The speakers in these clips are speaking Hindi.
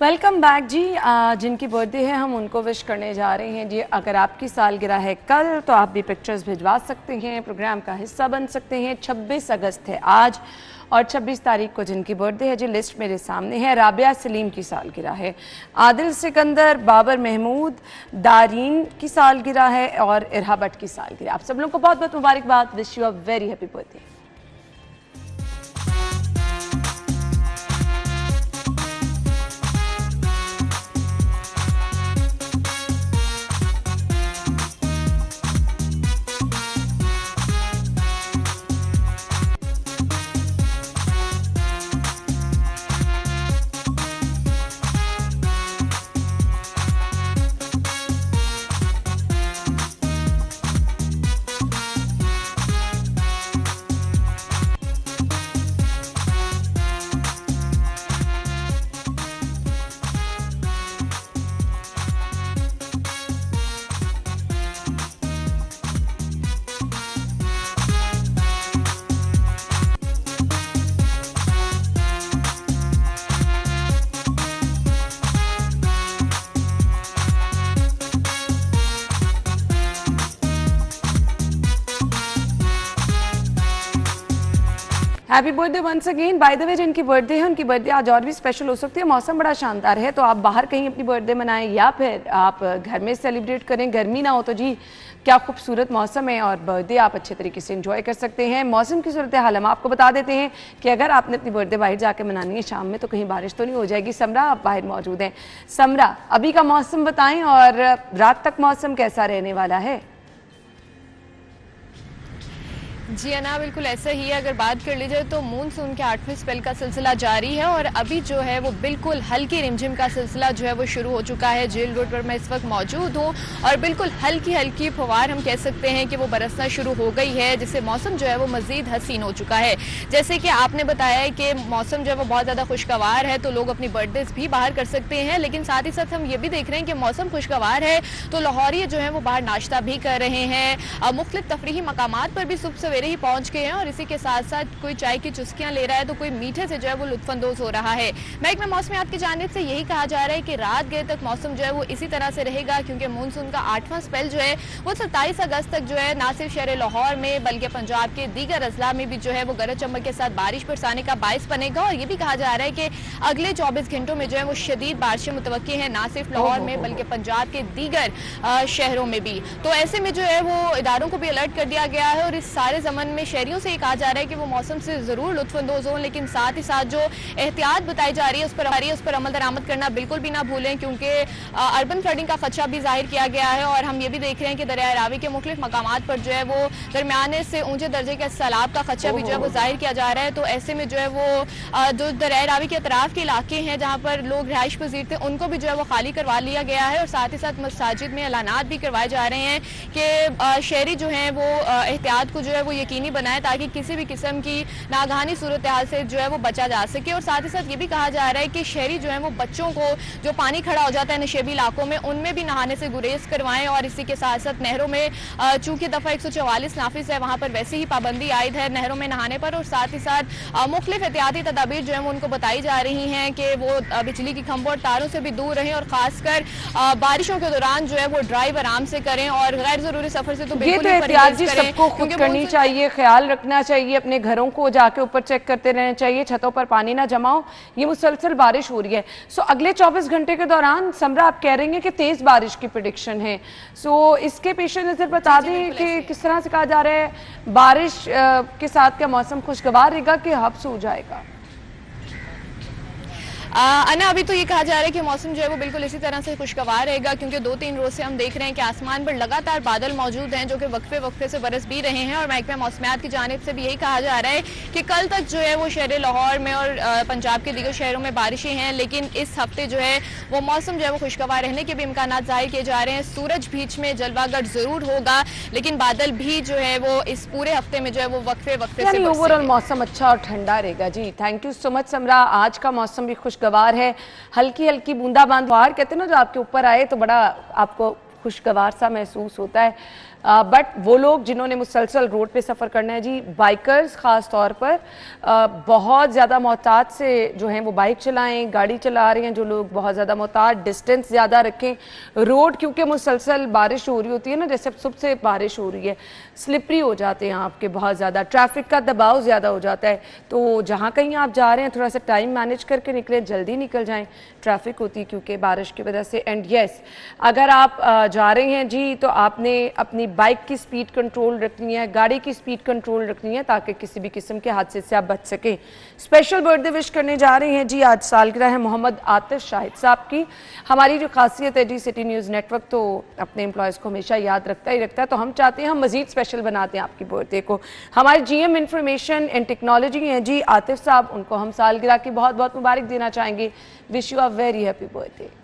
वेलकम बैक जी। जिनकी बर्थडे है हम उनको विश करने जा रहे हैं जी। अगर आपकी सालगिरह है कल तो आप भी पिक्चर्स भिजवा सकते हैं, प्रोग्राम का हिस्सा बन सकते हैं। 26 अगस्त है आज और 26 तारीख को जिनकी बर्थडे है जी, लिस्ट मेरे सामने है। राबिया सलीम की सालगिरह है, आदिल सिकंदर, बाबर महमूद, दारीन की सालगिरह है और इरहा भट्ट की सालगिरह। आप सब लोगों को बहुत बहुत मुबारकबाद। Wish you a very happy birthday. Happy birthday once again. By the way जिनकी बर्थडे है उनकी बर्थडे आज और भी स्पेशल हो सकती है। मौसम बड़ा शानदार है तो आप बाहर कहीं अपनी बर्थडे मनाएं या फिर आप घर में सेलिब्रेट करें। गर्मी ना हो तो जी क्या खूबसूरत मौसम है और बर्थडे आप अच्छे तरीके से एंजॉय कर सकते हैं। मौसम की सूरत हाल हम आपको बता देते हैं कि अगर आपने अपनी बर्थडे बाहर जाकर मनानी है शाम में तो कहीं बारिश तो नहीं हो जाएगी। समरा आप बाहर मौजूद हैं। समरा, अभी का मौसम बताएं और रात तक मौसम कैसा रहने वाला है? जी अना, बिल्कुल ऐसा ही है। अगर बात कर ली जाए तो मूनसून के 8वें स्पेल का सिलसिला जारी है और अभी जो है वो बिल्कुल हल्की रिमझिम का सिलसिला जो है वो शुरू हो चुका है। जेल रोड पर मैं इस वक्त मौजूद हूँ और बिल्कुल हल्की हल्की फवार हम कह सकते हैं कि वो बरसना शुरू हो गई है, जिससे मौसम जो है वो मजीद हसीन हो चुका है। जैसे कि आपने बताया है कि मौसम जो है वो बहुत ज़्यादा खुशगवार है तो लोग अपनी बर्थडेज भी बाहर कर सकते हैं, लेकिन साथ ही साथ हम ये भी देख रहे हैं कि मौसम खुशगवार है तो लाहौरी जो है वो बाहर नाश्ता भी कर रहे हैं। मुख्तलिफ तफरीही मकामात पर भी सुबह ही पहुंच गए हैं और इसी के साथ साथ कोई चाय की चुस्कियां ले रहा है तो कोई मीठे से जो है वो लुत्फानंदोज हो रहा है। महकमा मौसमियात की जानिब से यही कहा जा रहा है कि रात गए तक मौसम जो है वो इसी तरह से रहेगा, क्योंकि मानसून का 8वां स्पेल जो है वो 27 अगस्त तक जो है ना सिर्फ शहर लाहौर में बल्कि पंजाब के दीगर अजला में भी जो है वो गरज चमक के साथ बारिश बरसाने का बायस बनेगा। और ये भी कहा जा रहा है कि अगले 24 घंटों में जो है वो शदीद बारिशें मुतवक्की है, ना सिर्फ लाहौर में बल्कि पंजाब के दीगर शहरों में भी। तो ऐसे में जो है वो इदारों को भी अलर्ट कर दिया गया है और इस सारे जमन में शहरियों से कहा जा रहा है कि वो मौसम से जरूर लुत्फानंदोज हों, लेकिन साथ ही साथ जो एहतियात बताई जा रही है उस पर अमल दरामद करना बिल्कुल भी ना भूलें, क्योंकि अर्बन फ्लडिंग का खदशा भी जाहिर किया गया है। और हम ये भी देख रहे हैं कि दरिया रावी के मुख्तलिफ मकामात पर जो है वो दरमियाने से ऊंचे दर्जे के सैलाब का खदशा भी जो है वो जाहिर किया जा रहा है। तो ऐसे में जो है वो जो दरिया रावी के अतराफ के इलाके हैं जहाँ पर लोग रिहाइश पजीर थे उनको भी जो है वो खाली करवा लिया गया है और साथ ही साथ मसाजिद में ऐलानात भी करवाए जा रहे हैं कि शहरी जो है वो एहतियात को जो है वो यकीनी बनाए ताकि किसी भी किस्म की नागहानी सूरत हाल से जो है वो बचा जा सके। और साथ ही साथ ये भी कहा जा रहा है कि शहरी जो है वो बच्चों को जो पानी खड़ा हो जाता है नशेबी इलाकों में उनमें भी नहाने से गुरेज करवाएं। और इसी के साथ साथ नहरों में चूंकि दफ़ा 144 नाफिज है वहाँ पर वैसे ही पाबंदी आयद है नहरों में नहाने पर। और साथ ही साथ मुख्तलिफ एहतियाती तदाबीर जो है उनको बताई जा रही हैं कि वो बिजली की खंभों और तारों से भी दूर रहें और खासकर बारिशों के दौरान जो है वो ड्राइव आराम से करें और गैर जरूरी सफर से तो बिल्कुल सबको खुद करनी चाहिए, ख्याल रखना चाहिए, अपने घरों को जाके ऊपर चेक करते रहना चाहिए, छतों पर पानी ना जमा हो। ये मुसलसल बारिश हो रही है। सो अगले 24 घंटे के दौरान समरा आप कह रही हैं कि तेज बारिश की प्रेडिक्शन है। सो इसके पेश नजर बता दें कि किस तरह से कहा जा रहा है बारिश के साथ क्या मौसम खुशगवार रहेगा कि हब्स हो जाएगा? अना, अभी तो ये कहा जा रहा है कि मौसम जो है वो बिल्कुल इसी तरह से खुशगवार रहेगा, क्योंकि 2-3 रोज से हम देख रहे हैं कि आसमान पर लगातार बादल मौजूद हैं जो कि वक्फे से बरस भी रहे हैं। और महकमा मौसमियात की जानिब से भी यही कहा जा रहा है कि कल तक जो है वो शहर लाहौर में और पंजाब के दीगर शहरों में बारिशें हैं, लेकिन इस हफ्ते जो है वो मौसम जो है वो खुशगवार रहने के भी इम्कान जाहिर किए जा रहे हैं। सूरज बीच में जलवागर जरूर होगा, लेकिन बादल भी जो है वो इस पूरे हफ्ते में जो है वो वक्फे से ओवरऑल मौसम अच्छा और ठंडा रहेगा। जी थैंक यू सो मच समरा। आज का मौसम भी खुशगवार है, हल्की हल्की बूंदाबांदी। बाहर कहते हैं ना जो आपके ऊपर आए तो बड़ा आपको खुशगवार सा महसूस होता है। बट वो लोग जिन्होंने मुसलसल रोड पे सफ़र करना है जी, बाइकर्स ख़ास तौर पर बहुत ज़्यादा मोहतात से जो हैं वो बाइक चलाएं, गाड़ी चला रहे हैं जो लोग, बहुत ज़्यादा मोहतात, डिस्टेंस ज़्यादा रखें। रोड क्योंकि मुसलसल बारिश हो रही होती है ना, जैसे सुबह से बारिश हो रही है, स्लिपरी हो जाते हैं आपके, बहुत ज़्यादा ट्रैफिक का दबाव ज़्यादा हो जाता है। तो जहाँ कहीं आप जा रहे हैं थोड़ा सा टाइम मैनेज करके निकलें, जल्दी निकल जाएं, ट्रैफिक होती है क्योंकि बारिश की वजह से। एंड यस, अगर आप जा रहे हैं जी तो आपने अपनी बाइक की स्पीड कंट्रोल रखनी है, गाड़ी की स्पीड कंट्रोल रखनी है, ताकि किसी भी किस्म के हादसे से आप बच सकें। स्पेशल बर्थडे विश करने जा रहे हैं जी, आज सालगिरह है मोहम्मद आतिफ शाहिद साहब की। हमारी जो खासियत है जी, सिटी न्यूज़ नेटवर्क तो अपने एम्प्लॉयज़ को हमेशा याद रखता ही रखता है, तो हम चाहते हैं हम मज़ीद स्पेशल बनाते हैं आपकी बर्थडे को। हमारे GM इंफॉर्मेशन एंड टेक्नोलॉजी हैं जी आतिफ साहब, उनको हम सालगिरह की बहुत बहुत मुबारक देना चाहेंगे। Wish you a very happy birthday.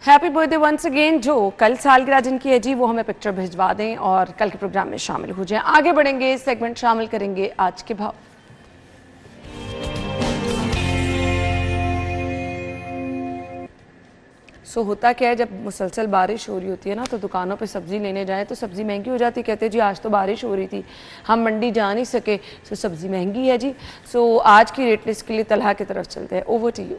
Happy birthday once again. जो कल सालगिरह जिनकी है जी, वो हमें पिक्चर भिजवा दें और कल के प्रोग्राम में शामिल हो जाएं। आगे बढ़ेंगे, सेगमेंट शामिल करेंगे आज के भाव। सो होता क्या है, जब मुसलसल बारिश हो रही होती है ना, तो दुकानों पे सब्ज़ी लेने जाएं तो सब्ज़ी महंगी हो जाती है। कहते हैं जी आज तो बारिश हो रही थी, हम मंडी जा नहीं सके, सो सब्ज़ी महंगी है जी। सो आज की रेट लिस्ट के लिए तलहा की तरफ चलते हैं। Over to you.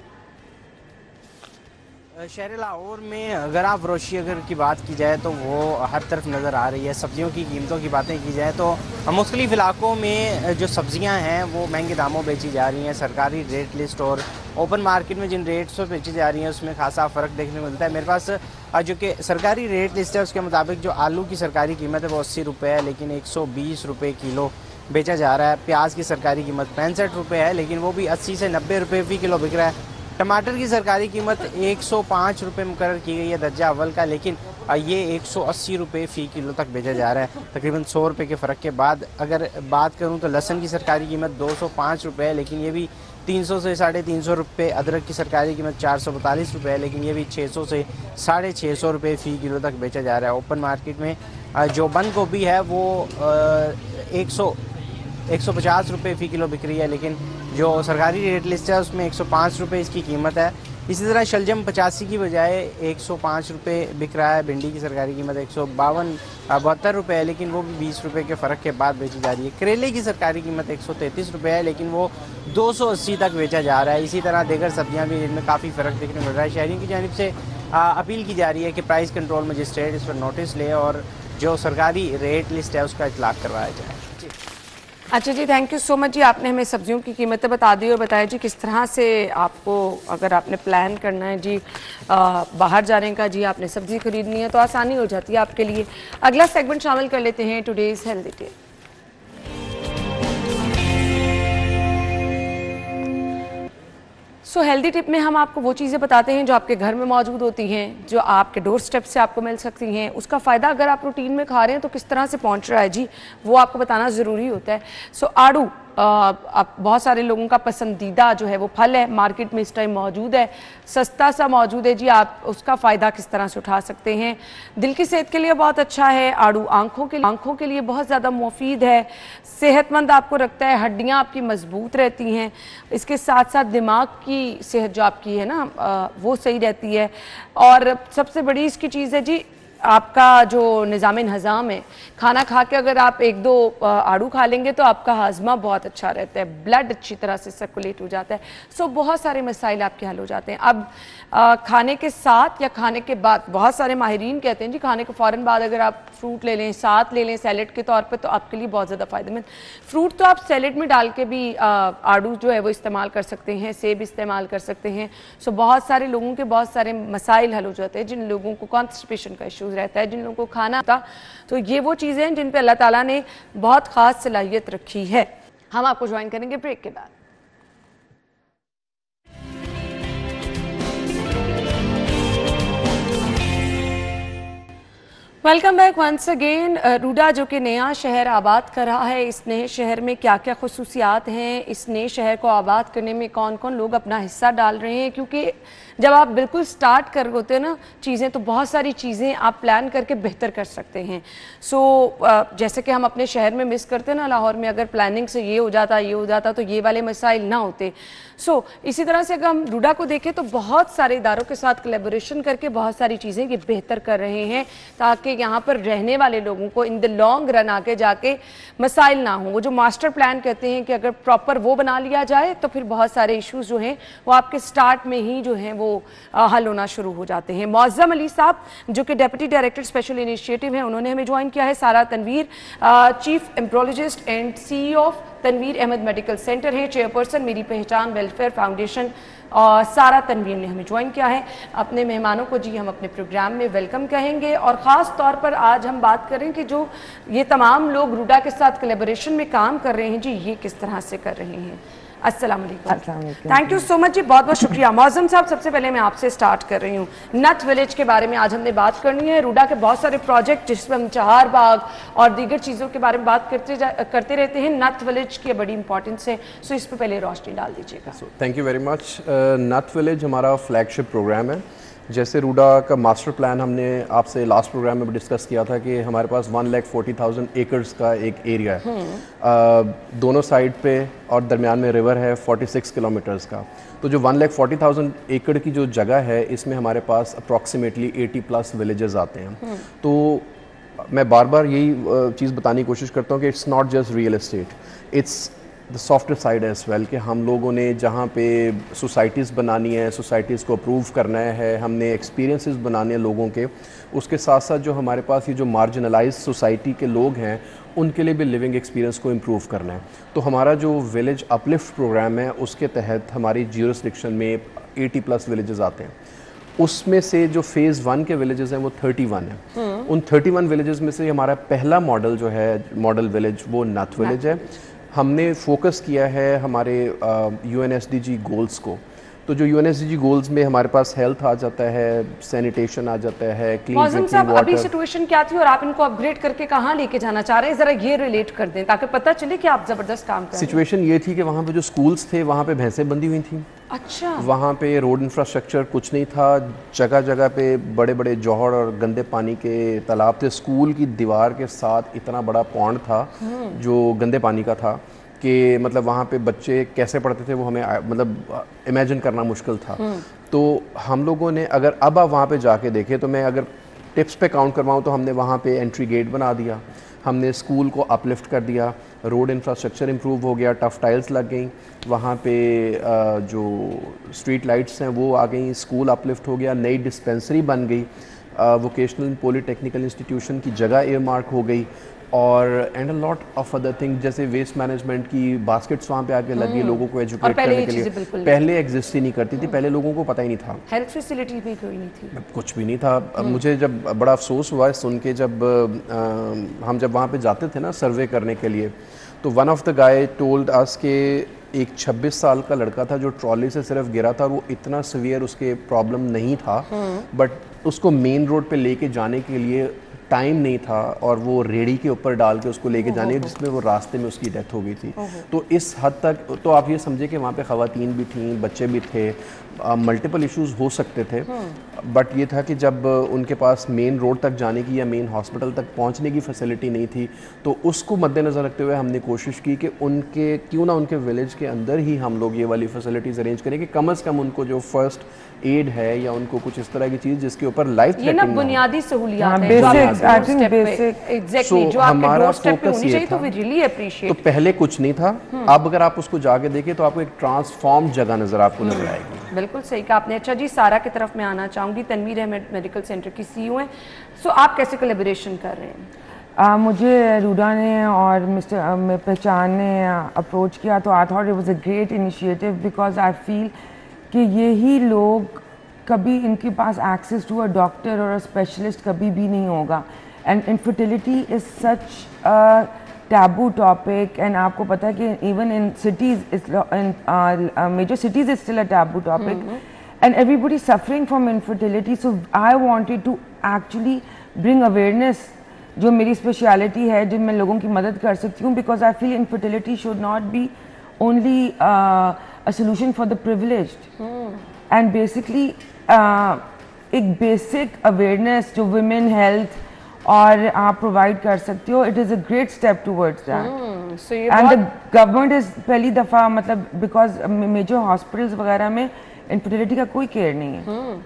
शहर लाहौर में अगर आप फरोशी अगर की बात की जाए तो वो हर तरफ नज़र आ रही है। सब्जियों की कीमतों की बातें की जाए तो मुख्तलिफ इलाकों में जो सब्जियां हैं वो महंगे दामों बेची जा रही हैं। सरकारी रेट लिस्ट और ओपन मार्केट में जिन रेट्स पर बेची जा रही हैं उसमें खासा फ़र्क देखने को मिलता है। मेरे पास जो कि सरकारी रेट लिस्ट है उसके मुताबिक जो आलू की सरकारी कीमत है वो 80 रुपये है, लेकिन 120 रुपये किलो बेचा जा रहा है। प्याज की सरकारी कीमत 65 रुपये है, लेकिन वो भी 80 से 90 रुपये फ़ी किलो बिक रहा है। टमाटर की सरकारी कीमत 105 रुपये मुकर्रर की गई है दर्जा अव्वल का, लेकिन ये 180 रुपये फ़ी किलो तक बेचा जा रहा है, तकरीबन 100 रुपये के फ़र्क के बाद। अगर बात करूं तो लहसुन की सरकारी कीमत 205 रुपये है, लेकिन ये भी 300 से 350 रुपये। अदरक की सरकारी कीमत 442 रुपये है, लेकिन ये भी 600 से 650 रुपये फ़ी किलो तक बेचा जा रहा है। ओपन मार्केट में जो बंद गोभी है वो 150 रुपये फ़ी किलो बिक रही है, लेकिन जो सरकारी रेट लिस्ट है उसमें 105 रुपये इसकी कीमत है। इसी तरह शलजम 85 की बजाय 105 रुपये बिक रहा है। भिंडी की सरकारी कीमत 152 रुपये है, लेकिन वो भी 20 रुपये के फ़र्क के बाद बेची जा रही है। करेले की सरकारी कीमत 133 रुपये है, लेकिन वो 280 तक बेचा जा रहा है। इसी तरह दीगर सब्जियां भी जिनमें काफ़ी फ़र्क देखने को मिल रहा है। शहरियों की जानिब से अपील की जा रही है कि प्राइस कंट्रोल मजिस्ट्रेट इस पर नोटिस ले और जो सरकारी रेट लिस्ट है उसका इतलाक़ करवाया जाए। अच्छा जी, थैंक यू सो मच जी। आपने हमें सब्जियों की कीमतें बता दी और बताया जी किस तरह से आपको, अगर आपने प्लान करना है जी बाहर जाने का, जी आपने सब्जी खरीदनी है तो आसानी हो जाती है आपके लिए। अगला सेगमेंट शामिल कर लेते हैं, today's healthy tip. So healthy tip में हम आपको वो चीज़ें बताते हैं जो आपके घर में मौजूद होती हैं, जो आपके डोर स्टेप से आपको मिल सकती हैं। उसका फ़ायदा अगर आप रूटीन में खा रहे हैं तो किस तरह से पहुंच रहा है जी, वो आपको बताना ज़रूरी होता है। सो आड़ू आप बहुत सारे लोगों का पसंदीदा जो है वो फल है, मार्केट में इस टाइम मौजूद है, सस्ता सा मौजूद है जी। आप उसका फ़ायदा किस तरह से उठा सकते हैं। दिल की सेहत के लिए बहुत अच्छा है आड़ू, आँखों के लिए बहुत ज़्यादा मुफीद है, सेहतमंद आपको रखता है, हड्डियाँ आपकी मजबूत रहती हैं। इसके साथ साथ दिमाग की सेहत जो आपकी है ना वो सही रहती है। और सबसे बड़ी इसकी चीज़ है जी, आपका जो निज़ाम हज़ाम है, खाना खा के अगर आप 1-2 आड़ू खा लेंगे तो आपका हाजमा बहुत अच्छा रहता है, ब्लड अच्छी तरह से सर्कुलेट हो जाता है। सो बहुत सारे मसाइल आपके हल हो जाते हैं। अब खाने के साथ या खाने के बाद, बहुत सारे माहिरीन कहते हैं जी खाने के फ़ौरन बाद अगर आप फ्रूट ले लें, साथ ले लें सैलेड के तौर पे, तो आपके लिए बहुत ज़्यादा फ़ायदेमंद। फ्रूट तो आप सैलेड में डाल के भी आड़ू जो है वो इस्तेमाल कर सकते हैं, सेब इस्तेमाल कर सकते हैं। सो बहुत सारे लोगों के बहुत सारे मसाइल हल हो जाते हैं। जिन लोगों को कॉन्स्टिपेशन का इशूज़ रहता है, जिन लोगों को खाना था, तो ये वो चीज़ें हैं जिन पे अल्लाह ताला ने बहुत ख़ास सलाहियत रखी है। हम आपको ज्वाइन करेंगे ब्रेक के बाद। Welcome back once again. Ruda जो कि नया शहर आबाद कर रहा है, इस नए शहर में क्या क्या खसूसियात हैं, इस नए शहर को आबाद करने में कौन कौन लोग अपना हिस्सा डाल रहे हैं, क्योंकि जब आप बिल्कुल स्टार्ट कर होते हैं ना चीज़ें, तो बहुत सारी चीज़ें आप प्लान करके बेहतर कर सकते हैं। जैसे कि हम अपने शहर में मिस करते हैं ना लाहौर में, अगर प्लानिंग से ये हो जाता तो ये वाले मसाइल ना होते। इसी तरह से अगर हम रूडा को देखें तो बहुत सारे इदारों के साथ कोलैबोरेशन करके बहुत सारी चीज़ें ये बेहतर कर रहे हैं, ताकि यहाँ पर रहने वाले लोगों को इन द लॉन्ग रन आके जाके मसाइल ना हो। वो जो मास्टर प्लान कहते हैं कि अगर प्रॉपर वो बना लिया जाए तो फिर बहुत सारे इश्यूज जो हैं वो आपके स्टार्ट में ही जो हैं वो हल होना शुरू हो जाते हैं। मौज़म अली साहब जो कि डेप्यूटी डायरेक्टर स्पेशल इनिशिएटिव हैं, उन्होंने हमें ज्वाइन किया है। Sara Tanveer chief embryologist and CEO of Tanveer Ahmed medical centre है, chairperson Meri Pehchan welfare foundation, और सारा तनवीर ने हमें ज्वाइन किया है। अपने मेहमानों को जी हम अपने प्रोग्राम में वेलकम कहेंगे, और ख़ास तौर पर आज हम बात करें कि जो ये तमाम लोग रूडा के साथ कोलैबोरेशन में काम कर रहे हैं जी, ये किस तरह से कर रहे हैं। अस्सलाम वालेकुम, थैंक यू सो मच जी, बहुत बहुत शुक्रिया। मौज़म साहब, सबसे पहले मैं आपसे स्टार्ट कर रही हूँ। नथ विलेज के बारे में आज हमने बात करनी है। रूडा के बहुत सारे प्रोजेक्ट जिसमें हम चहार बाग और दीगर चीज़ों के बारे में बात करते रहते हैं, नथ विलेज की बड़ी इंपॉर्टेंस है, इस पर पहले रोशनी डाल दीजिएगा। Thank you very much. नथ विलेज हमारा फ्लैगशिप प्रोग्राम है। जैसे रूडा का मास्टर प्लान हमने आपसे लास्ट प्रोग्राम में डिस्कस किया था कि हमारे पास 1,40,000 एकर्स का एक एरिया है, दोनों साइड पे, और दरमियान में रिवर है 46 किलोमीटर्स का। तो जो 1,40,000 एकड़ की जो जगह है, इसमें हमारे पास अप्रॉक्सीमेटली 80+ विलेजेस आते हैं। तो मैं बार बार यही चीज़ बताने की कोशिश करता हूँ कि it's not just real estate, it's the software side as well, कि हम लोगों ने जहाँ पे सोसाइटीज़ बनानी है, सोसाइटीज़ को अप्रूव करना है, हमने एक्सपीरियंसेस बनाने हैं लोगों के, उसके साथ साथ जो हमारे पास ये जो मार्जिनलाइज सोसाइटी के लोग हैं उनके लिए भी लिविंग एक्सपीरियंस को इम्प्रूव करना है। तो हमारा जो विलेज अपलिफ्ट प्रोग्राम है, उसके तहत हमारी ज्यूरिसडिक्शन में 80+ विलेजेस आते हैं। उसमें से जो फेज़ 1 के विलेजेस हैं वो 31 है। उन 31 विलेजेस में से हमारा पहला मॉडल जो है, मॉडल विलेज, वो नथ विलेज है। हमने फोकस किया है हमारे UNSDG गोल्स को। तो जो UNSDG गोल्स में हमारे पास हेल्थ आ जाता है, सैनिटेशन आ जाता है, क्लीन ड्रिंकिंग वाटर। अभी सिचुएशन क्या थी और आप इनको अपग्रेड करके कहाँ लेके जाना चाह रहे हैं, जरा ये रिलेट कर दें ताकि पता चले कि आप जबरदस्त काम कर रहे हैं। सिचुएशन ये थी कि वहाँ पे जो स्कूल्स थे वहाँ पे भैंसें बंधी हुई थी। अच्छा। वहाँ पे रोड इंफ्रास्ट्रक्चर कुछ नहीं था, जगह जगह पे बड़े बड़े जौहर और गंदे पानी के तालाब थे। स्कूल की दीवार के साथ इतना बड़ा पॉन्ड था जो गंदे पानी का था कि मतलब वहाँ पे बच्चे कैसे पढ़ते थे वो हमें मतलब इमेजिन करना मुश्किल था। तो हम लोगों ने, अगर अब आप वहाँ पे जाके देखें, तो मैं अगर टिप्स पे काउंट करवाऊँ तो हमने वहाँ पे एंट्री गेट बना दिया, हमने स्कूल को अपलिफ्ट कर दिया, रोड इंफ्रास्ट्रक्चर इम्प्रूव हो गया, टफ टाइल्स लग गई, वहाँ पे जो स्ट्रीट लाइट्स हैं वो आ गई, स्कूल अपलिफ्ट हो गया, नई डिस्पेंसरी बन गई, वोकेशनल पॉलीटेक्निकल इंस्टीट्यूशन की जगह एयरमार्क हो गई, और and a lot of other thing, जैसे वेस्ट मैनेजमेंट की बास्केट्स वहाँ पे आके लगी लोगों को एजुकेट करने के लिए। पहले एग्जिस्ट ही नहीं करती थी, पहले लोगों को पता ही नहीं था, हेल्थ फैसिलिटी भी कोई नहीं थी, कुछ भी नहीं था। मुझे जब बड़ा अफसोस हुआ सुन के, जब हम जब वहाँ पे जाते थे ना सर्वे करने के लिए, तो one of the guy told us के एक 26 साल का लड़का था जो ट्रॉली से सिर्फ गिरा था, वो इतना सीवियर उसके प्रॉब्लम नहीं था, बट उसको मेन रोड पे लेके जाने के लिए टाइम नहीं था, और वो रेडी के ऊपर डाल के उसको लेके जाने, जिसमें वो रास्ते में उसकी डेथ हो गई थी। तो इस हद तक तो आप ये समझे कि वहाँ पे ख़वातीन भी थीं, बच्चे भी थे, मल्टीपल इश्यूज हो सकते थे, बट ये था कि जब उनके पास मेन रोड तक जाने की या मेन हॉस्पिटल तक पहुंचने की फैसिलिटी नहीं थी, तो उसको मद्देनज़र रखते हुए हमने कोशिश की कि उनके क्यों ना उनके विलेज के अंदर ही हम लोग ये वाली फैसिलिटीज़ अरेंज करें कि कम से कम उनको जो फर्स्ट एड है या उनको कुछ इस तरह की चीज़ जिसके ऊपर लाइफ ये ना बुनियादी सहूलियात हैं, जो हमारा फोकस ये था। तो पहले कुछ नहीं था, अब अगर आप उसको जाके देखें तो आपको एक ट्रांसफॉर्म जगह नज़र आपको नजर आएगी। बिल्कुल सही कहा आपने। अच्छा जी, सारा की तरफ मैं आना चाहूँगी, तनवीर अहमद मेडिकल सेंटर की CEO हैं, आप कैसे कोलैबोरेशन कर रहे हैं? मुझे रूडा ने और मिस्टर पहचान ने अप्रोच किया, तो I thought it was a great initiative, because I feel कि यही लोग, कभी इनके पास एक्सेस टू अ डॉक्टर और अ स्पेशलिस्ट कभी भी नहीं होगा, and infertility is such a taboo topic, and आपको पता है कि even in cities, in major cities is still a taboo topic, and everybody suffering from infertility. So I wanted to actually bring awareness, जो मेरी स्पेशलिटी है, जो मैं लोगों की मदद कर सकती हूँ, because I feel infertility should not be only a solution for the privileged, and basically एक बेसिक अवेयरनेस जो वुमेन हेल्थ और आप प्रोवाइड कर सकते हो, it is a great step towards that. And the government is पहली दफ़ा, मतलब बिकॉज मेजर हॉस्पिटल्स वगैरह में इनफर्टिलिटी का कोई केयर नहीं है।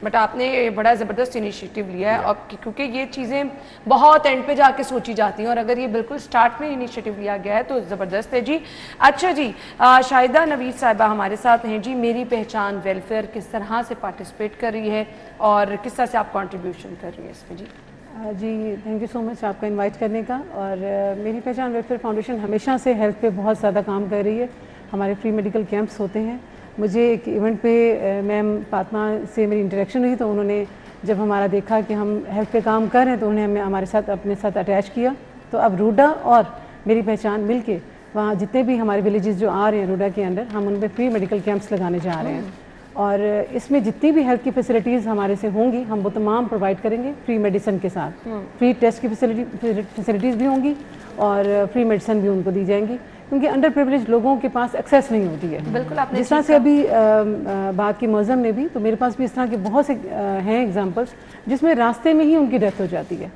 बट आपने बड़ा ज़बरदस्त इनिशिएटिव लिया है, और क्योंकि ये चीज़ें बहुत एंड पे जाके सोची जाती हैं, और अगर ये बिल्कुल स्टार्ट में इनिशिएटिव लिया गया है तो ज़बरदस्त है जी। अच्छा जी, शाहिदा नवीद साहिबा हमारे साथ हैं जी। मेरी पहचान वेलफेयर किस तरह से पार्टिसिपेट कर रही है और किस तरह से आप कंट्रीब्यूशन कर रही है इसमें जी? जी थैंक यू सो मच आपका इनवाइट करने का। और मेरी पहचान वेलफेयर फाउंडेशन हमेशा से हेल्थ पे बहुत ज़्यादा काम कर रही है। हमारे फ्री मेडिकल कैंप्स होते हैं। मुझे एक इवेंट पे मैम फातिमा से मेरी इंटरेक्शन हुई, तो उन्होंने जब हमारा देखा कि हम हेल्थ पे काम कर रहे हैं तो उन्हें हमें हमारे साथ अपने साथ अटैच किया। तो अब रूडा और मेरी पहचान मिलके वहाँ जितने भी हमारे विलेजेस जो आ रहे हैं रूडा के अंदर, हम उन पर फ्री मेडिकल कैंप्स लगाने जा रहे हैं। और इसमें जितनी भी हेल्थ की फैसिलिटीज़ हमारे से होंगी हम वो तमाम प्रोवाइड करेंगे फ्री मेडिसिन के साथ। फ्री टेस्ट की फैसिलिटीज़ भी होंगी और फ्री मेडिसिन भी उनको दी जाएंगी, क्योंकि अंडर प्रिविलेज लोगों के पास एक्सेस नहीं होती है। बिल्कुल, आपने जिस तरह से अभी बात की मौज़म ने भी, तो मेरे पास भी इस तरह के बहुत से हैं एग्जांपल्स जिसमें रास्ते में ही उनकी डेथ हो जाती है।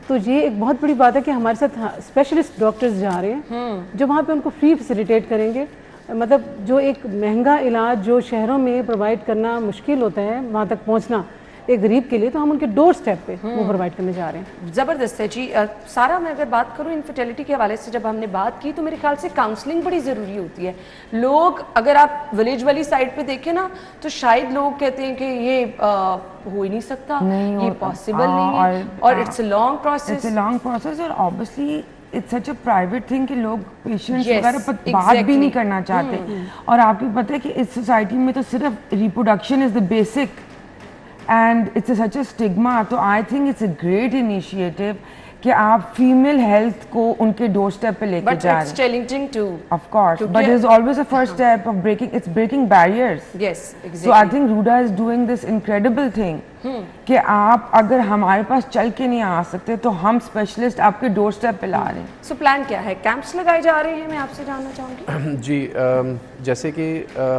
तो ये एक बहुत बड़ी बात है कि हमारे साथ स्पेशलिस्ट डॉक्टर्स जा रहे हैं जो वहाँ पे उनको फ्री फैसिलिटेट करेंगे। मतलब जो एक महंगा इलाज जो शहरों में प्रोवाइड करना मुश्किल होता है वहाँ तक पहुँचना एक गरीब के लिए, तो हम उनके डोर स्टेप पे वो प्रोवाइड करने जा रहे हैं। ज़बरदस्त है जी। सारा मैं अगर बात करूँ इनफर्टिलिटी के हवाले से, जब हमने बात की तो मेरे ख्याल से काउंसलिंग बड़ी ज़रूरी होती है। लोग, अगर आप विलेज वाली साइड पे देखें ना, तो शायद लोग कहते हैं कि ये हो ही नहीं सकता, ये पॉसिबल नहीं है, और इट्स अ लॉन्ग प्रोसेस, और obviously it's such a private thing कि लोग पेशेंट्स वगैरह पर बात भी नहीं करना चाहते। और आपको पता है कि इस सोसाइटी में तो सिर्फ reproduction is the basic and it's such a stigma. तो I think it's a great initiative कि आप फीमेल हेल्थ को उनके डोर स्टेप पे लेके जा रहे हैं। Challenging too, of course, but it is always a first step of breaking barriers. Yes, exactly. So I think Ruda is doing this incredible thing कि आप अगर हमारे पास चल के नहीं आ सकते तो हम स्पेशलिस्ट आपके डोर स्टेप पे ला रहे हैं। सो प्लान क्या है? कैंप्स लगाए जा रहे हैं, मैं आपसे जानना चाहूँगी। जी, जैसे कि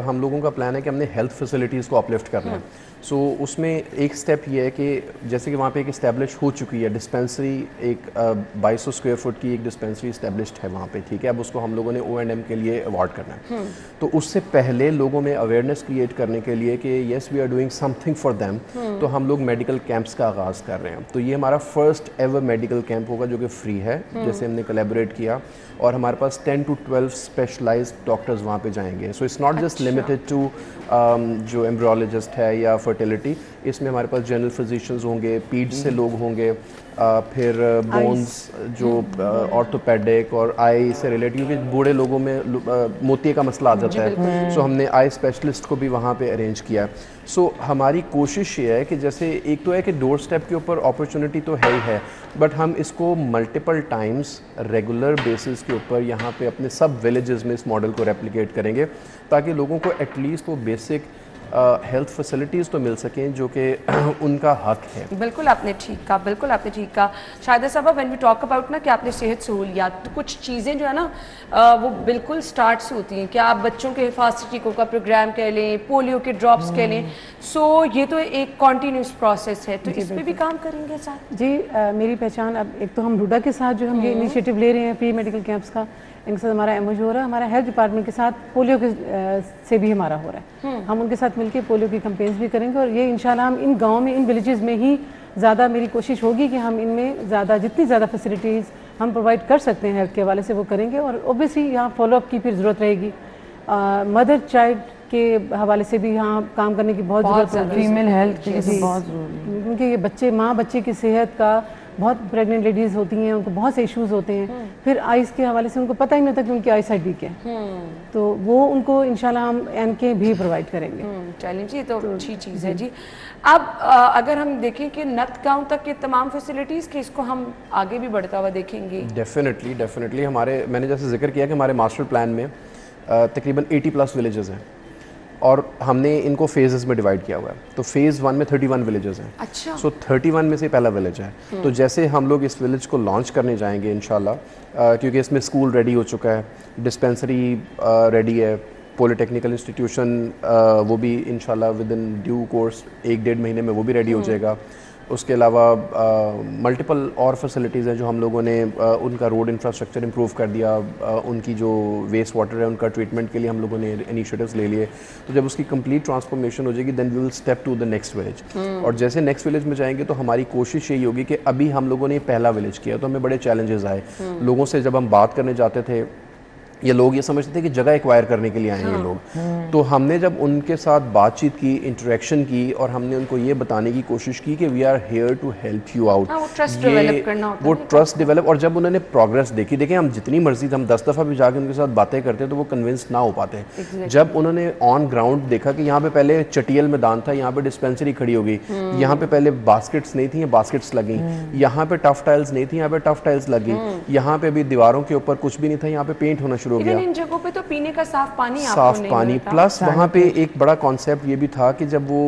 हम लोगों का प्लान है कि हमने हेल्थ फैसिलिटीज़ को अपलिफ्ट करना है। सो उसमें एक स्टेप ये है कि जैसे कि वहाँ पे एक इस्टेब्लिश हो चुकी है डिस्पेंसरी, एक 2200 स्क्वायर फुट की एक डिस्पेंसरी इस्टेब्लिश्ड है वहाँ पे, ठीक है। अब उसको हम लोगों ने O&M के लिए अवार्ड करना है। तो उससे पहले लोगों में अवेयरनेस क्रिएट करने के लिए कि yes we are doing something for them, तो हम लोग मेडिकल कैंप्स का आगाज़ कर रहे हैं। तो ये हमारा फर्स्ट एवर मेडिकल कैंप होगा जो कि फ्री है, जैसे हमने कोलैबोरेट किया, और हमारे पास 10 to 12 स्पेशलाइज्ड डॉक्टर्स वहाँ पे जाएंगे। So it's not just limited to जो एम्ब्रियोलॉजिस्ट है या फर्टिलिटी, इसमें हमारे पास जनरल फिजिशियंस होंगे, पीड से लोग होंगे, फिर बोन्स जो ऑर्थोपेडिक और आई से रिलेटेड, क्योंकि बूढ़े लोगों में मोतिये का मसला आ जाता है। सो हमने आई स्पेशलिस्ट को भी वहाँ पे अरेंज किया है। सो हमारी कोशिश ये है कि जैसे एक तो है कि डोर स्टेप के ऊपर अपॉर्चुनिटी तो है ही है, बट हम इसको मल्टीपल टाइम्स रेगुलर बेसिस के ऊपर यहाँ पे अपने सब विलेजेस में इस मॉडल को रेप्लिकेट करेंगे, ताकि लोगों को एटलीस्ट वो बेसिक हेल्थ फैसिलिटीज़ तो मिल सकें जो कि उनका हक है। बिल्कुल आपने ठीक कहा, बिल्कुल आपने ठीक कहा। शाहिदा साहबा, व्हेन वी टॉक अबाउट ना कि आपने सेहत सहूलियात, तो कुछ चीज़ें जो है ना वो बिल्कुल स्टार्ट से होती हैं कि आप बच्चों के हिफाजती टीकों का प्रोग्राम कह लें, पोलियो के ड्रॉप्स कह लें। सो ये तो एक कॉन्टीन्यूस प्रोसेस है, तो इस पर भी काम करेंगे साथ? जी मेरी पहचान, अब एक तो हम रूडा के साथ जो हम ये इनिशिएटिव ले रहे हैं फ्री मेडिकल कैंप्स का, इनके साथ हमारा MOU हो रहा है। हमारा हेल्थ डिपार्टमेंट के साथ पोलियो के से भी हमारा हो रहा है। हम उनके साथ मिलकर पोलियो की कैंपेन्स भी करेंगे, और ये इंशाल्लाह हम इन गाँव में, इन विलेजेस में ही ज़्यादा, मेरी कोशिश होगी कि हम इनमें ज़्यादा, जितनी ज़्यादा फैसिलिटीज़ हम प्रोवाइड कर सकते हैं हेल्थ के हवाले से वो करेंगे। और ओबियसली यहाँ फॉलोअप की फिर ज़रूरत रहेगी। मदर चाइल्ड के हवाले से भी यहाँ काम करने की बहुत ज़रूरत है। फीमेल हेल्थ के लिए बहुत ज़रूरी है, क्योंकि ये बच्चे, माँ बच्चे की सेहत का, बहुत प्रेग्नेंट लेडीज़ होती हैं, उनको बहुत से इश्यूज़ होते हैं। फिर आइज़ के हवाले से उनको पता ही नहीं होता कि उनकी आई साइड वीक है। तो वो उनको इंशाल्लाह हम NK भी प्रोवाइड करेंगे। चलिए जी, तो अच्छी चीज़ है जी। अब अगर हम देखें कि नत गाँव तक के तमाम फैसिलिटीज़ की, इसको हम आगे भी बढ़ता हुआ देखेंगे। डेफिनेटली हमारे, मैंने जैसे जिक्र किया कि हमारे मास्टर प्लान में तकरीबन 80+ विलेजेस हैं, और हमने इनको फेजेस में डिवाइड किया हुआ है। तो फेज़ 1 में 31 विलेजेस हैं। अच्छा। सो 31 में से पहला विलेज है। तो जैसे हम लोग इस विलेज को लॉन्च करने जाएंगे इंशाल्लाह, क्योंकि इसमें स्कूल रेडी हो चुका है, डिस्पेंसरी रेडी है, पॉलिटेक्निकल इंस्टीट्यूशन वो भी इंशाल्लाह विद इन ड्यू कोर्स 1-1.5 महीने में वो भी रेडी हो जाएगा। उसके अलावा मल्टीपल और फैसिलिटीज़ हैं जो हम लोगों ने उनका रोड इंफ्रास्ट्रक्चर इम्प्रूव कर दिया, उनकी जो वेस्ट वाटर है उनका ट्रीटमेंट के लिए हम लोगों ने इनिशिएटिव्स ले लिए। तो जब उसकी कंप्लीट ट्रांसफॉर्मेशन हो जाएगी then we will step to the next village. और जैसे नेक्स्ट विलेज में जाएंगे तो हमारी कोशिश यही होगी कि अभी हम लोगों ने पहला विलेज किया तो हमें बड़े चैलेंजेस आए। लोगों से जब हम बात करने जाते थे ये लोग ये समझते थे कि जगह एक्वायर करने के लिए आए हैं ये लोग। तो हमने जब उनके साथ बातचीत की, इंटरेक्शन की और हमने उनको ये बताने की कोशिश की कि we are here to help you out, वो ट्रस्ट डेवलप करना होता है। वो ट्रस्ट डेवलप। और जब उन्होंने प्रोग्रेस देखी, देखें हम जितनी मर्जी हम 10 दफ़ा भी जाके उनके साथ बातें करते तो वो कन्विंस ना हो पाते। जब उन्होंने ऑन ग्राउंड देखा कि यहाँ पे पहले चटियल मैदान था, यहाँ पे डिस्पेंसरी खड़ी हो गई, यहाँ पे पहले बास्केट्स नहीं थी, बास्केट्स लगी, यहाँ पे टफ टाइल्स नहीं थी, यहाँ पे टफ टाइल्स लगी, यहाँ पे भी दीवारों के ऊपर कुछ भी नहीं था, यहाँ पे पेंट होना शुरू हो गया। इन जगहों पे तो पीने का साफ पानी साफ पानी प्लस वहाँ पे एक बड़ा कॉन्सेप्ट ये भी था कि जब वो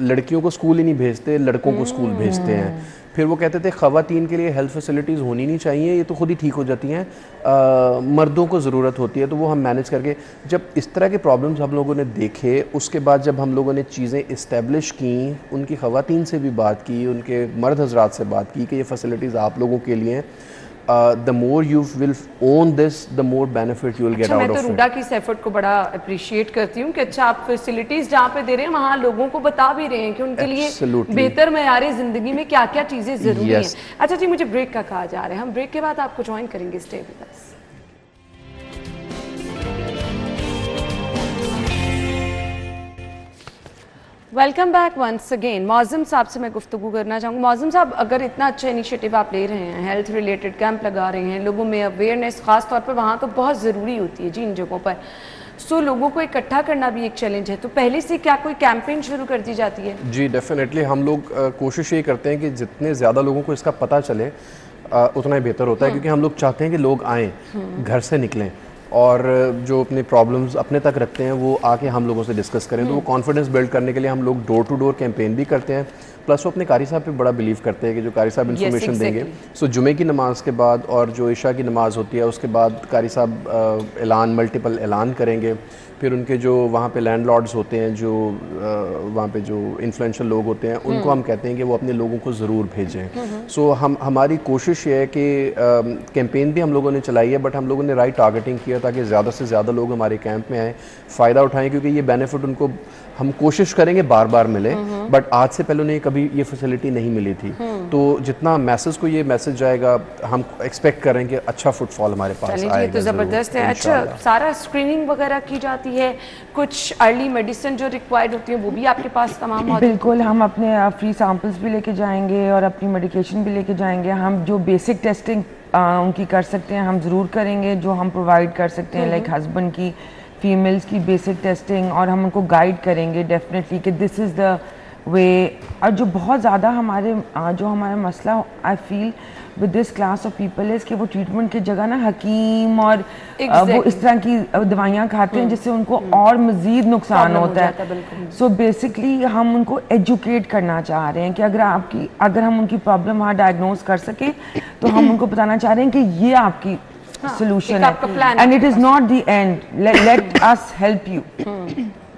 लड़कियों को स्कूल ही नहीं भेजते, लड़कों को स्कूल भेजते हैं। फिर वो कहते थे ख़वातीन के लिए हेल्थ फैसिलिटीज़ होनी नहीं चाहिए, ये तो खुद ही ठीक हो जाती हैं, मर्दों को ज़रूरत होती है। तो वो हम मैनेज करके जब इस तरह के प्रॉब्लम्स हम लोगों ने देखे, उसके बाद जब हम लोगों ने चीज़ें इस्टेब्लिश की, उनकी ख़वातीन से भी बात की, उनके मर्द हजरात से बात की कि ये फैसिलिटीज़ आप लोगों के लिए the more you will own this, the more benefit you will get out of it. मैं तो रूडा की इस एफर्ट को बड़ा अप्रिशिएट करती हूँ कि अच्छा आप फैसिलिटीज जहाँ पे दे रहे हैं वहाँ लोगों को बता भी रहे हैं कि उनके लिए बेहतर मयारी जिंदगी में क्या क्या चीजें जरूरी हैं। अच्छा जी, मुझे ब्रेक का कहा जा रहा है, हम ब्रेक के बाद आपको ज्वाइन करेंगे। Stay with us. Welcome back once again. Mauzam साहब से मैं गुफ्तगू करना चाहूँगी। मौज़म साहब, अगर इतना अच्छा इनिशिएटिव आप ले रहे हैं, हेल्थ रिलेटेड कैंप लगा रहे हैं, लोगों में अवेयरनेस ख़ास तौर पर वहाँ तो बहुत ज़रूरी होती है जी इन जगहों पर, सो लोगों को इकट्ठा करना भी एक चैलेंज है, तो पहले से क्या कोई कैंपेन शुरू कर दी जाती है? जी डेफिनेटली हम लोग कोशिश ये करते हैं कि जितने ज़्यादा लोगों को इसका पता चले उतना ही बेहतर होता है, क्योंकि हम लोग चाहते हैं कि लोग आएँ, घर से निकलें और जो अपने प्रॉब्लम्स अपने तक रखते हैं वो आके हम लोगों से डिस्कस करें। तो वो कॉन्फिडेंस बिल्ड करने के लिए हम लोग डोर टू डोर कैंपेन भी करते हैं, प्लस वो अपने कारी साहब पे बड़ा बिलीव करते हैं कि जो कारी साहब इन्फॉर्मेशन देंगे। सो जुमे की नमाज के बाद और जो इशा की नमाज होती है उसके बाद कारी साहब ऐलान, मल्टीपल ऐलान करेंगे। फिर उनके जो वहाँ पे लैंडलॉर्ड्स होते हैं, जो वहाँ पे जो इन्फ्लुएंशियल लोग होते हैं, उनको हम कहते हैं कि वो अपने लोगों को ज़रूर भेजें। सो हमारी कोशिश ये है कि कैंपेन भी हम लोगों ने चलाई है, बट हम लोगों ने राइट टारगेटिंग किया ताकि ज़्यादा से ज़्यादा लोग हमारे कैंप में आएँ, फ़ायदा उठाएँ, क्योंकि ये बेनिफिट उनको हम कोशिश करेंगे बार बार मिले, बट आज से पहले उन्हें कभी ये फैसिलिटी नहीं मिली थी। तो जितना मैसेज को ये मैसेज जाएगा, हम एक्सपेक्ट करें कि अच्छा फुटफॉल हमारे पास आएगा। ये तो ज़बरदस्त है। अच्छा, सारा स्क्रीनिंग वगैरह की जाती है, कुछ अर्ली मेडिसिन जो रिक्वायर्ड होती है वो भी आपके पास तमाम मौजूद? बिल्कुल, हम अपने फ्री सैंपल्स भी लेके जाएंगे और अपनी मेडिकेशन भी लेके जाएंगे। हम जो बेसिक टेस्टिंग उनकी कर सकते हैं हम ज़रूर करेंगे, जो हम प्रोवाइड कर सकते हैं, लाइक हस्बैंड की, फीमेल्स की बेसिक टेस्टिंग, और हम उनको गाइड करेंगे डेफिनेटली कि दिस इज़ द वे। और जो बहुत ज़्यादा जो हमारा मसला I feel with this class of people is कि वो ट्रीटमेंट की जगह ना हकीम और वो इस तरह की दवाइयाँ खाते हैं जिससे उनको और मज़ीद नुकसान होता है। सो बेसिकली हम उनको एजुकेट करना चाह रहे हैं कि अगर हम उनकी प्रॉब्लम वहाँ डायग्नोज कर सकें तो हम उनको बताना चाह रहे हैं कि ये आपकी solution है, and it is not the end. Let us help you.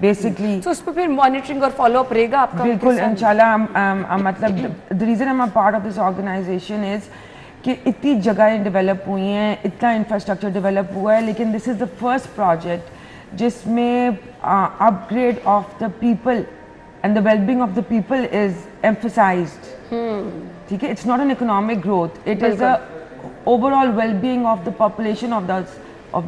Basically. So उस पर फिर मॉनिटरिंग और फॉलो अप रहेगा आपका? बिल्कुल इंशाल्लाह। मतलब the reason I'm a part of this organization is कि इतनी जगहें डेवलप हुई हैं, इतना इंफ्रास्ट्रक्चर डेवलप हुआ है, लेकिन this is the first project जिसमें upgrade of the people and the wellbeing of the people is emphasised. ठीक है, it's not an economic growth, it is the overall well-being of the population of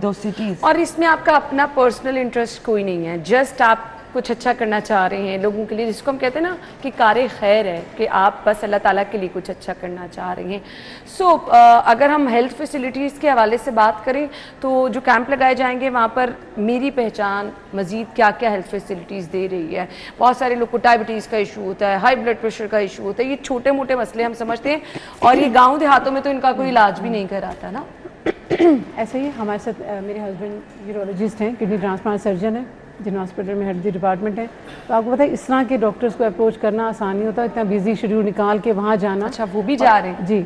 those cities. और इसमें आपका अपना पर्सनल इंटरेस्ट कोई नहीं है, जस्ट आप कुछ अच्छा करना चाह रहे हैं लोगों के लिए, जिसको हम कहते हैं ना कि कारे खैर है, कि आप बस अल्लाह ताला के लिए कुछ अच्छा करना चाह रहे हैं। सो अगर हम हेल्थ फैसिलिटीज़ के हवाले से बात करें तो जो कैंप लगाए जाएंगे वहाँ पर मेरी पहचान मज़ीद क्या क्या हेल्थ फैसिलिटीज़ दे रही है? बहुत सारे लोग को डायबिटीज़ का इशू होता है, हाई ब्लड प्रेशर का इशू होता है, ये छोटे मोटे मसले हम समझते हैं, और ये गाँव देहातों में तो इनका कोई इलाज भी नहीं कराता ना। ऐसे ही हमारे साथ मेरे हस्बैंड यूरोलॉजिस्ट हैं, किडनी ट्रांसप्लांट सर्जन है, जिन हॉस्पिटल में हेड डिपार्टमेंट है। तो आपको पता है इस तरह के डॉक्टर्स को अप्रोच करना आसान नहीं होता, इतना बिजी शेड्यूल निकाल के वहाँ जाना। अच्छा, वो भी जा रहे हैं जी।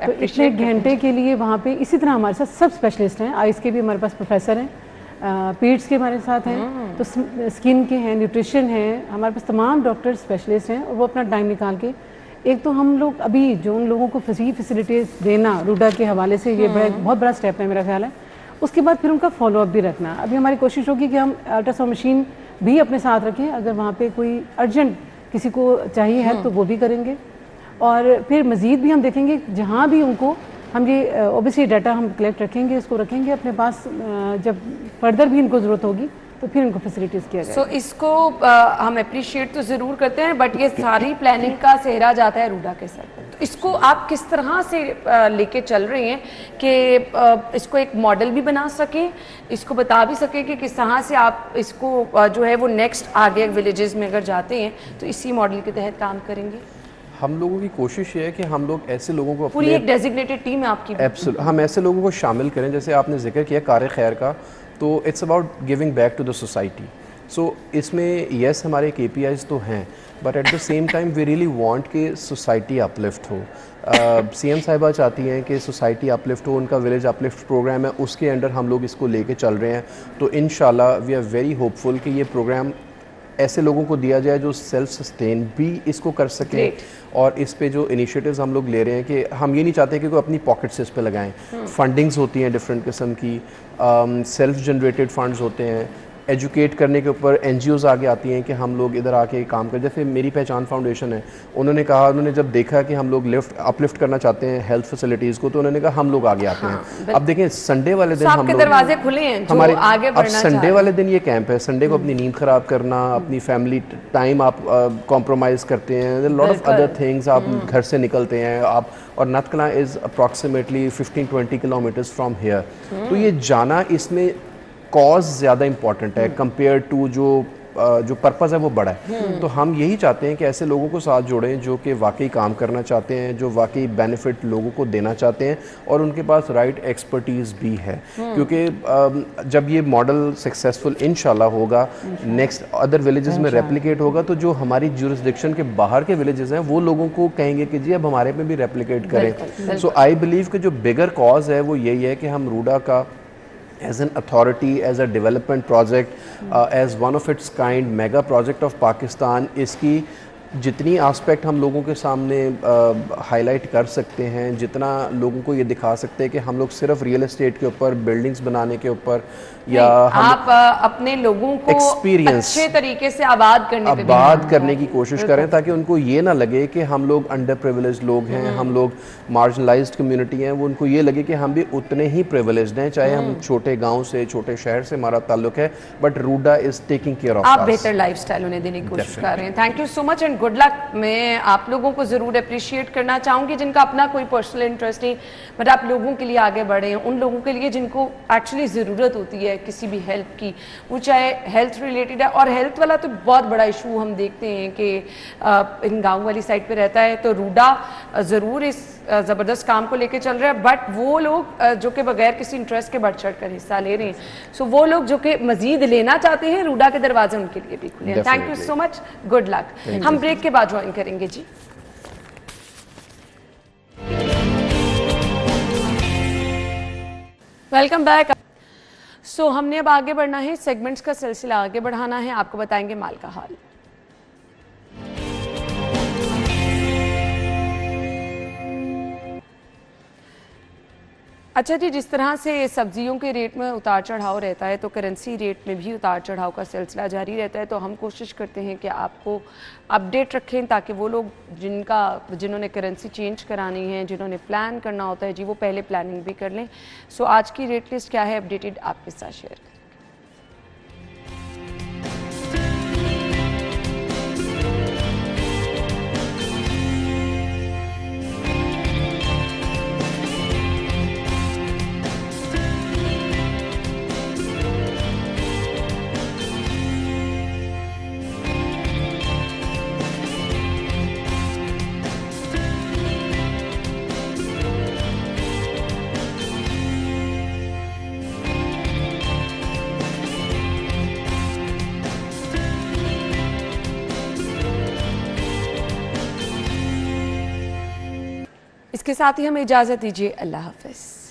तो इतने घंटे के लिए वहाँ पे, इसी तरह हमारे साथ सब स्पेशलिस्ट हैं, आइज़ के भी हमारे पास प्रोफेसर हैं, पीड्स के हमारे साथ हैं, तो स्किन के हैं, न्यूट्रिशन हैं, हमारे पास तमाम डॉक्टर स्पेशलिस्ट हैं। और वो अपना टाइम निकाल के, एक तो हम लोग अभी जो उन लोगों को फ्री फैसिलिटीज़ देना रूडा के हवाले से, ये बहुत बड़ा स्टेप है मेरा ख्याल है। उसके बाद फिर उनका फॉलोअप भी रखना। अभी हमारी कोशिश होगी कि हम अल्ट्रासाउंड मशीन भी अपने साथ रखें, अगर वहाँ पे कोई अर्जेंट किसी को चाहिए है तो वो भी करेंगे। और फिर मज़ीद भी हम देखेंगे जहाँ भी उनको, हम ये ओबियसली डाटा हम कलेक्ट रखेंगे, इसको रखेंगे अपने पास, जब फर्दर भी इनको ज़रूरत होगी तो फिर इनको फैसिलिटीज़ किया जाएगा। सो इसको हम अप्रिशिएट तो ज़रूर करते हैं, बट ये सारी प्लानिंग का सेहरा जाता है रूडा के सर पर। तो इसको आप किस तरह से लेके चल रहे हैं कि इसको एक मॉडल भी बना सकें, इसको बता भी सकें कि किस तरह से आप इसको जो है वो नेक्स्ट आगे विलेजेस में अगर जाते हैं तो इसी मॉडल के तहत काम करेंगे? हम लोगों की कोशिश ये है कि हम लोग ऐसे लोगों को पूरी एक डेजिग्नेटेड टीम है आपकी। हम ऐसे लोगों को शामिल करें, जैसे आपने जिक्र किया कार खैर का, तो it's about giving back to the society. So इसमें यस हमारे KPIs तो हैं, but at the same time we really want कि सोसाइटी अपलिफ्ट हो। CM साहिबा चाहती हैं कि सोसाइटी अपलिफ्ट हो, उनका विलेज अपलिफ्ट प्रोग्राम है, उसके अंडर हम लोग इसको लेके चल रहे हैं। तो इंशाल्लाह वी आर वेरी होपफुल कि ये प्रोग्राम ऐसे लोगों को दिया जाए जो सेल्फ सस्टेन भी इसको कर सकें। और इस पे जो इनिशिएटिव्स हम लोग ले रहे हैं कि हम ये नहीं चाहते कि कोई अपनी पॉकेट से इस पे लगाएं। फंडिंग्स होती हैं डिफरेंट किस्म की, सेल्फ जनरेटेड फंड्स होते हैं, एजुकेट करने के ऊपर NGOs आगे आती हैं कि हम लोग इधर आके काम करें। जैसे मेरी पहचान फाउंडेशन है, उन्होंने कहा, उन्होंने जब देखा कि हम लोग अपलिफ्ट करना चाहते हैं हेल्थ फैसिलिटीज़ को, तो उन्होंने कहा हम लोग आगे आते हैं। अब देखें संडे वाले दिन हम लोग, दरवाजे खुले हैं जो हमारे आगे अब बढ़ना संडे वाले दिन ये कैंप है। संडे को अपनी नींद ख़राब करना, अपनी फैमिली टाइम आप कॉम्प्रोमाइज़ करते हैं, लॉट ऑफ अदर थिंग्स, आप घर से निकलते हैं आप, और नतकला is approximately 15-20 kilometres from here. तो ये जाना, इसमें कॉज ज़्यादा इंपॉर्टेंट है कंपेयर टू जो पर्पज़ है वो बड़ा है। तो हम यही चाहते हैं कि ऐसे लोगों को साथ जोड़ें जो कि वाकई काम करना चाहते हैं, जो वाकई बेनिफिट लोगों को देना चाहते हैं, और उनके पास राइट एक्सपर्टीज़ भी है। क्योंकि जब ये मॉडल सक्सेसफुल इंशाल्लाह होगा, नेक्स्ट अदर विलेजेस में रेप्लिकेट होगा, तो जो हमारी ज्यूरिसडिक्शन के बाहर के विलेजेस हैं वो लोगों को कहेंगे कि जी अब हमारे में भी रेप्लिकेट करें। सो आई बिलीव कि जो बिगर कॉज है वो यही है कि हम रूडा का as an authority, as a development project, as one of its kind mega project of Pakistan, इसकी जितनी आस्पेक्ट हम लोगों के सामने हाईलाइट कर सकते हैं, जितना लोगों को ये दिखा सकते हैं कि हम लोग सिर्फ रियल एस्टेट के ऊपर, बिल्डिंग्स बनाने के ऊपर, या आप अपने लोगों को अच्छे तरीके से आबाद करने की कोशिश करें, ताकि उनको ये ना लगे कि हम लोग अंडर प्रिविलेज लोग हैं, हम लोग मार्जिनलाइज्ड कम्युनिटी हैं। वो उनको ये लगे कि हम भी उतने ही प्रिविलेज्ड हैं, चाहे हम छोटे गांव से, छोटे शहर से हमारा ताल्लुक है, but Ruda is taking care of. आप बेहतर लाइफस्टाइल उन्हें देने की कोशिश कर रहे हैं। Thank you so much and good luck. मैं आप लोगों को ज़रूर अप्रिशिएट करना चाहूँगी जिनका अपना कोई पर्सनल इंटरेस्ट नहीं, बट आप लोगों के लिए आगे बढ़े हैं, उन लोगों के लिए जिनको एक्चुअली ज़रूरत होती है किसी भी हेल्प की, वो चाहे हेल्थ रिलेटेड है। और हेल्थ वाला तो बहुत बड़ा इशू हम देखते हैं कि इन गाँव वाली साइड पे रहता है। तो रूडा ज़रूर इस ज़बरदस्त काम को लेके चल रहा है, बट वो लोग जो कि बगैर किसी इंटरेस्ट के बढ़ चढ़ कर हिस्सा ले रहे हैं। सो वो लोग जो कि मजीद लेना चाहते हैं, रूडा के दरवाजे उनके लिए भी खुले हैं। Thank you so much, good luck. हम ब्रेक के बाद ज्वाइन करेंगे जी। Welcome back. सो हमने अब आगे बढ़ना है, सेगमेंट्स का सिलसिला आगे बढ़ाना है, आपको बताएंगे माल का हाल। अच्छा जी, जिस तरह से सब्जियों के रेट में उतार चढ़ाव रहता है, तो करेंसी रेट में भी उतार चढ़ाव का सिलसिला जारी रहता है। तो हम कोशिश करते हैं कि आपको अपडेट रखें, ताकि वो लोग जिन्होंने करेंसी चेंज करानी है, जिन्होंने प्लान करना होता है जी, वो पहले प्लानिंग भी कर लें। सो आज की रेट लिस्ट क्या है अपडेटेड आपके साथ शेयर करें। इसके साथ ही हमें इजाज़त दीजिए। अल्लाह हाफ़िज़।